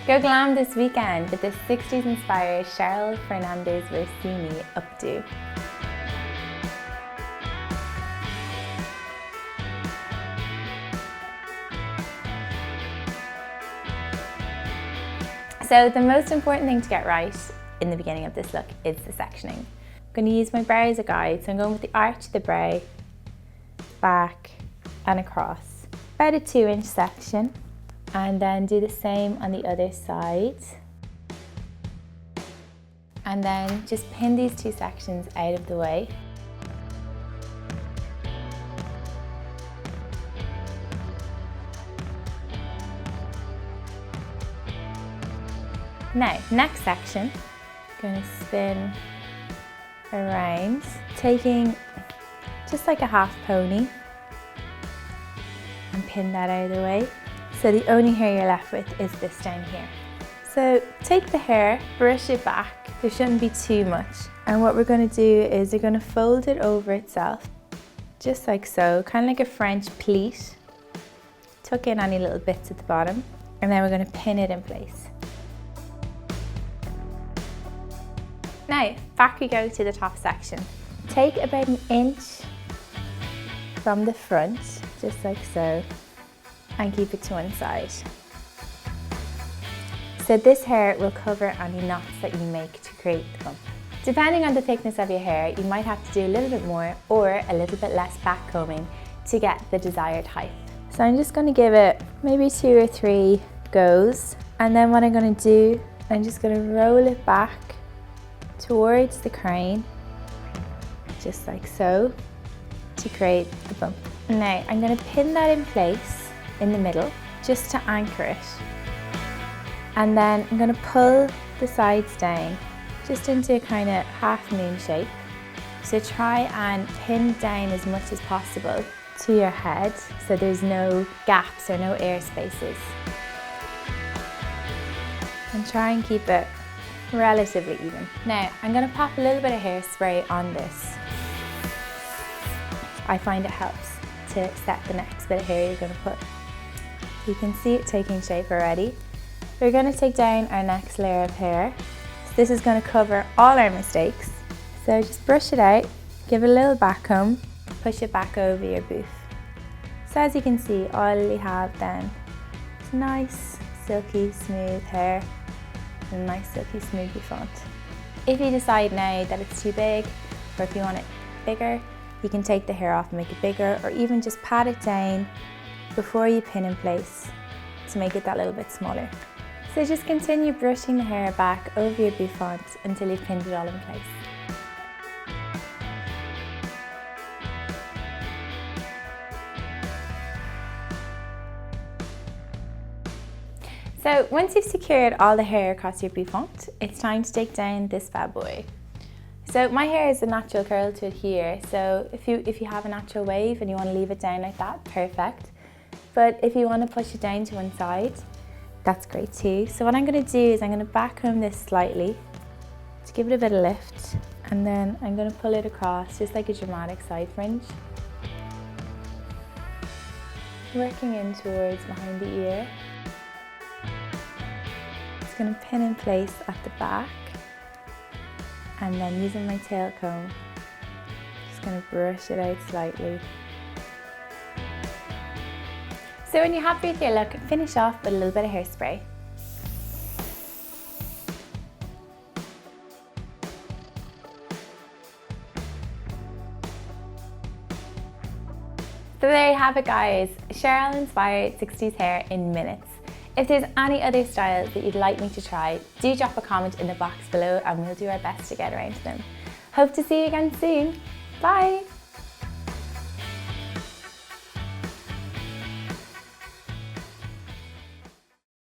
Go glam this weekend with this 60s inspired Cheryl Fernandez-Versini updo. So the most important thing to get right in the beginning of this look is the sectioning. I'm going to use my brow as a guide, so I'm going with the arch of the brow, back and across. About a 2-inch section, and then do the same on the other side. And then just pin these 2 sections out of the way. Now, next section, I'm going to spin around, taking just like a half pony and pin that out of the way. So the only hair you're left with is this down here. So take the hair, brush it back. There shouldn't be too much. And what we're going to do is we're going to fold it over itself, just like so, kind of like a French pleat. Tuck in any little bits at the bottom, and then we're going to pin it in place. Now, back we go to the top section. Take about 1 inch from the front, just like so, and keep it to one side. So this hair will cover any knots that you make to create the bump. Depending on the thickness of your hair, you might have to do a little bit more or a little bit less back combing to get the desired height. So I'm just going to give it maybe 2 or 3 goes, and then what I'm going to do, I'm just going to roll it back towards the crane, just like so, to create the bump. Now I'm going to pin that in place in the middle just to anchor it, and then I'm going to pull the sides down just into a kind of half moon shape. So try and pin down as much as possible to your head so there's no gaps or no air spaces, and try and keep it relatively even. Now I'm going to pop a little bit of hairspray on this. I find it helps to set the next bit of hair you're going to put. You can see it taking shape already. We're going to take down our next layer of hair. So this is going to cover all our mistakes. So just brush it out, give it a little back comb, push it back over your booth. So as you can see, all we have then is nice, silky, smooth hair and a nice, silky, smooth bouffant. If you decide now that it's too big, or if you want it bigger, you can take the hair off and make it bigger, or even just pat it down before you pin in place to make it that little bit smaller. So just continue brushing the hair back over your bouffant until you've pinned it all in place. So once you've secured all the hair across your bouffant, it's time to take down this bad boy. So my hair is a natural curl to adhere, so if you have a natural wave and you want to leave it down like that, perfect. But if you want to push it down to one side, that's great too. So what I'm going to do is I'm going to back comb this slightly to give it a bit of lift, and then I'm going to pull it across just like a dramatic side fringe, working in towards behind the ear. Just going to pin in place at the back, and then using my tail comb, just going to brush it out slightly. So when you're happy with your look, finish off with a little bit of hairspray. So there you have it guys, Cheryl inspired 60s hair in minutes. If there's any other styles that you'd like me to try, do drop a comment in the box below and we'll do our best to get around to them. Hope to see you again soon. Bye!